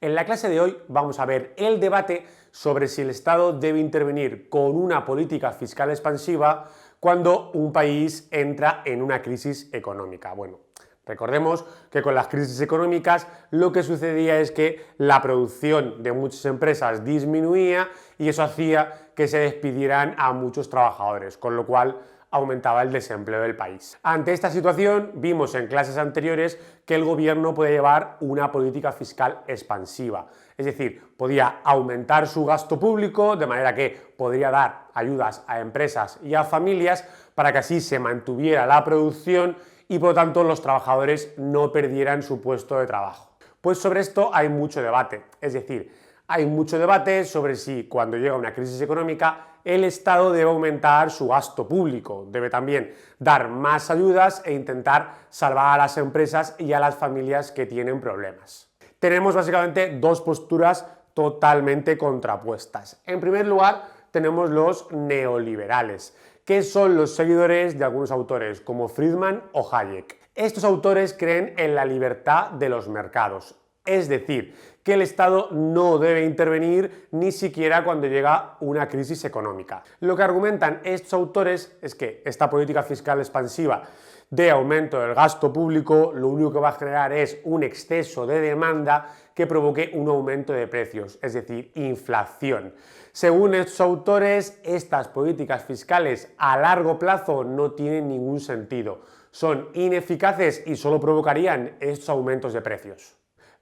En la clase de hoy vamos a ver el debate sobre si el Estado debe intervenir con una política fiscal expansiva cuando un país entra en una crisis económica. Bueno, recordemos que con las crisis económicas lo que sucedía es que la producción de muchas empresas disminuía y eso hacía que se despidieran a muchos trabajadores, con lo cual aumentaba el desempleo del país. Ante esta situación, vimos en clases anteriores que el gobierno puede llevar una política fiscal expansiva, es decir, podía aumentar su gasto público de manera que podría dar ayudas a empresas y a familias para que así se mantuviera la producción y por lo tanto los trabajadores no perdieran su puesto de trabajo. Pues sobre esto hay mucho debate, es decir, hay mucho debate sobre si cuando llega una crisis económica el Estado debe aumentar su gasto público, debe también dar más ayudas e intentar salvar a las empresas y a las familias que tienen problemas. Tenemos básicamente dos posturas totalmente contrapuestas. En primer lugar, tenemos los neoliberales, que son los seguidores de algunos autores como Friedman o Hayek. Estos autores creen en la libertad de los mercados, es decir, que el Estado no debe intervenir ni siquiera cuando llega una crisis económica. Lo que argumentan estos autores es que esta política fiscal expansiva de aumento del gasto público lo único que va a generar es un exceso de demanda que provoque un aumento de precios, es decir, inflación. Según estos autores, estas políticas fiscales a largo plazo no tienen ningún sentido, son ineficaces y solo provocarían estos aumentos de precios.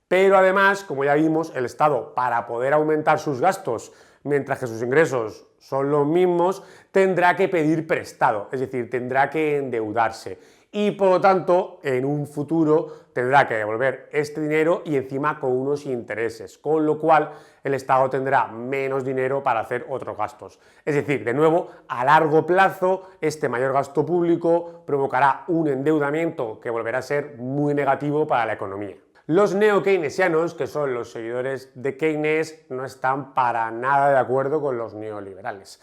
Pero además, como ya vimos, el Estado, para poder aumentar sus gastos mientras que sus ingresos son los mismos, tendrá que pedir prestado, es decir, tendrá que endeudarse y por lo tanto en un futuro tendrá que devolver este dinero y encima con unos intereses, con lo cual el Estado tendrá menos dinero para hacer otros gastos. Es decir, de nuevo, a largo plazo este mayor gasto público provocará un endeudamiento que volverá a ser muy negativo para la economía. Los neo-keynesianos, que son los seguidores de Keynes, no están para nada de acuerdo con los neoliberales.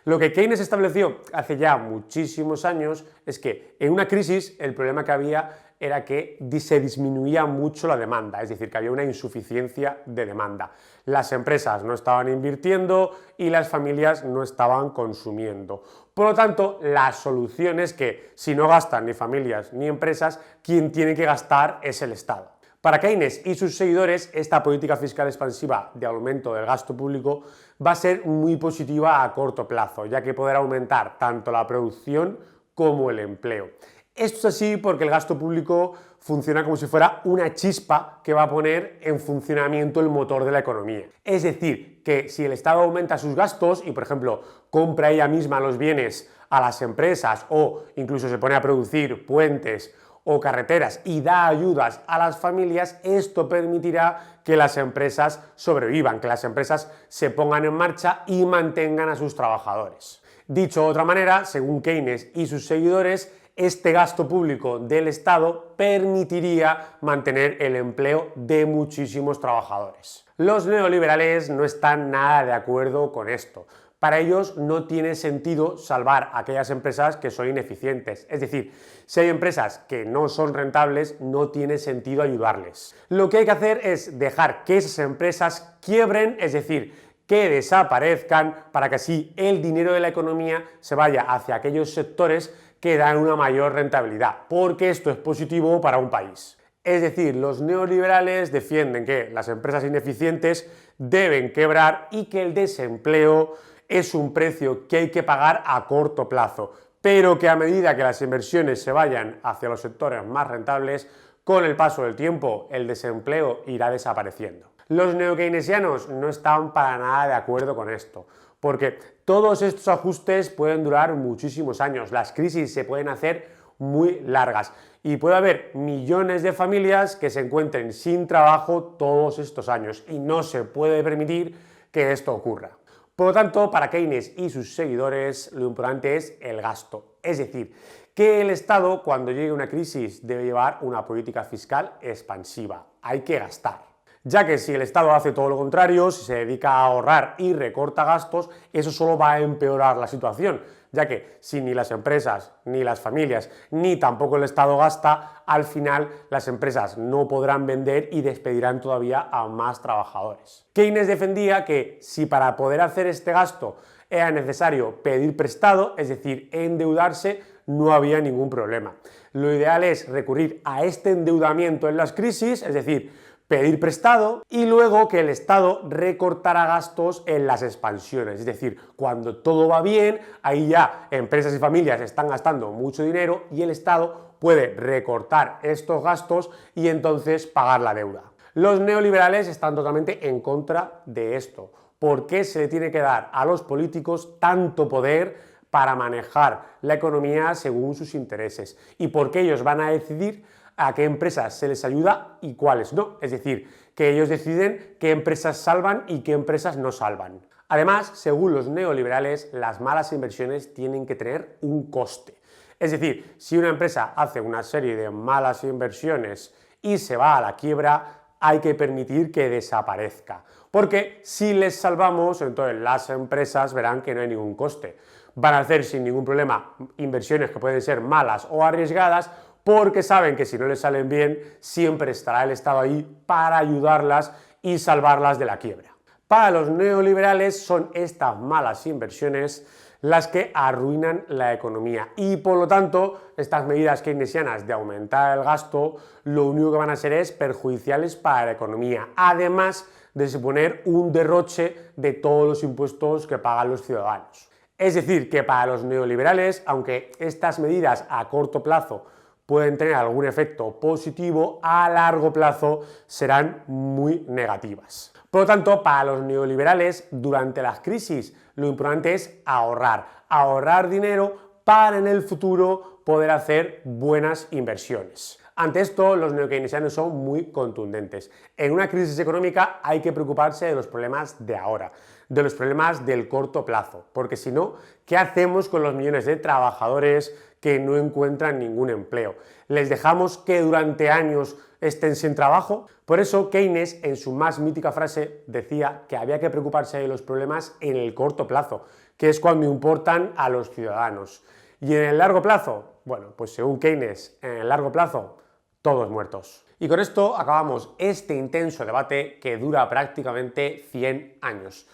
Lo que Keynes estableció hace ya muchísimos años es que en una crisis el problema que había era que se disminuía mucho la demanda, es decir, que había una insuficiencia de demanda. Las empresas no estaban invirtiendo y las familias no estaban consumiendo. Por lo tanto, la solución es que si no gastan ni familias ni empresas, quien tiene que gastar es el Estado. Para Keynes y sus seguidores, esta política fiscal expansiva de aumento del gasto público va a ser muy positiva a corto plazo, ya que podrá aumentar tanto la producción como el empleo. Esto es así porque el gasto público funciona como si fuera una chispa que va a poner en funcionamiento el motor de la economía. Es decir, que si el Estado aumenta sus gastos y, por ejemplo, compra ella misma los bienes a las empresas o incluso se pone a producir puentes o carreteras y da ayudas a las familias, esto permitirá que las empresas sobrevivan, que las empresas se pongan en marcha y mantengan a sus trabajadores. Dicho de otra manera, según Keynes y sus seguidores, este gasto público del Estado permitiría mantener el empleo de muchísimos trabajadores. Los neoliberales no están nada de acuerdo con esto. Para ellos no tiene sentido salvar a aquellas empresas que son ineficientes. Es decir, si hay empresas que no son rentables, no tiene sentido ayudarles. Lo que hay que hacer es dejar que esas empresas quiebren, es decir, que desaparezcan para que así el dinero de la economía se vaya hacia aquellos sectores que dan una mayor rentabilidad, porque esto es positivo para un país. Es decir, los neoliberales defienden que las empresas ineficientes deben quebrar y que el desempleo es un precio que hay que pagar a corto plazo, pero que a medida que las inversiones se vayan hacia los sectores más rentables, con el paso del tiempo el desempleo irá desapareciendo. Los neokeynesianos no están para nada de acuerdo con esto, porque todos estos ajustes pueden durar muchísimos años, las crisis se pueden hacer muy largas y puede haber millones de familias que se encuentren sin trabajo todos estos años y no se puede permitir que esto ocurra. Por lo tanto, para Keynes y sus seguidores, lo importante es el gasto. Es decir, que el Estado, cuando llegue una crisis, debe llevar una política fiscal expansiva. Hay que gastar. Ya que si el Estado hace todo lo contrario, si se dedica a ahorrar y recorta gastos, eso solo va a empeorar la situación, ya que si ni las empresas, ni las familias, ni tampoco el Estado gasta, al final las empresas no podrán vender y despedirán todavía a más trabajadores. Keynes defendía que si para poder hacer este gasto era necesario pedir prestado, es decir, endeudarse, no había ningún problema. Lo ideal es recurrir a este endeudamiento en las crisis, es decir, pedir prestado y luego que el Estado recortara gastos en las expansiones, es decir, cuando todo va bien, ahí ya empresas y familias están gastando mucho dinero y el Estado puede recortar estos gastos y entonces pagar la deuda. Los neoliberales están totalmente en contra de esto. ¿Por qué se le tiene que dar a los políticos tanto poder para manejar la economía según sus intereses? ¿Y por qué ellos van a decidir a qué empresas se les ayuda y cuáles no? Es decir, que ellos deciden qué empresas salvan y qué empresas no salvan. Además, según los neoliberales, las malas inversiones tienen que tener un coste. Es decir, si una empresa hace una serie de malas inversiones y se va a la quiebra, hay que permitir que desaparezca. Porque si les salvamos, entonces las empresas verán que no hay ningún coste. Van a hacer sin ningún problema inversiones que pueden ser malas o arriesgadas, porque saben que si no les salen bien, siempre estará el Estado ahí para ayudarlas y salvarlas de la quiebra. Para los neoliberales son estas malas inversiones las que arruinan la economía y por lo tanto estas medidas keynesianas de aumentar el gasto lo único que van a ser es perjudiciales para la economía, además de suponer un derroche de todos los impuestos que pagan los ciudadanos. Es decir, que para los neoliberales, aunque estas medidas a corto plazo pueden tener algún efecto positivo, a largo plazo serán muy negativas. Por lo tanto, para los neoliberales, durante las crisis, lo importante es ahorrar dinero para en el futuro poder hacer buenas inversiones. Ante esto, los neokeynesianos son muy contundentes. En una crisis económica hay que preocuparse de los problemas de ahora, de los problemas del corto plazo, porque si no, ¿qué hacemos con los millones de trabajadores que no encuentran ningún empleo? ¿Les dejamos que durante años estén sin trabajo? Por eso Keynes, en su más mítica frase, decía que había que preocuparse de los problemas en el corto plazo, que es cuando importan a los ciudadanos. Y en el largo plazo, bueno, pues según Keynes, en el largo plazo, todos muertos. Y con esto acabamos este intenso debate que dura prácticamente 100 años.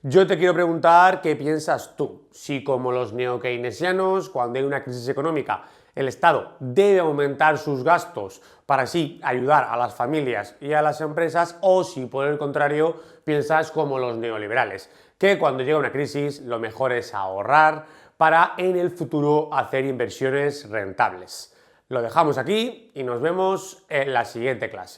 Yo te quiero preguntar qué piensas tú, si como los neokeynesianos, cuando hay una crisis económica, el Estado debe aumentar sus gastos para así ayudar a las familias y a las empresas, o si por el contrario piensas como los neoliberales, que cuando llega una crisis lo mejor es ahorrar para en el futuro hacer inversiones rentables. Lo dejamos aquí y nos vemos en la siguiente clase.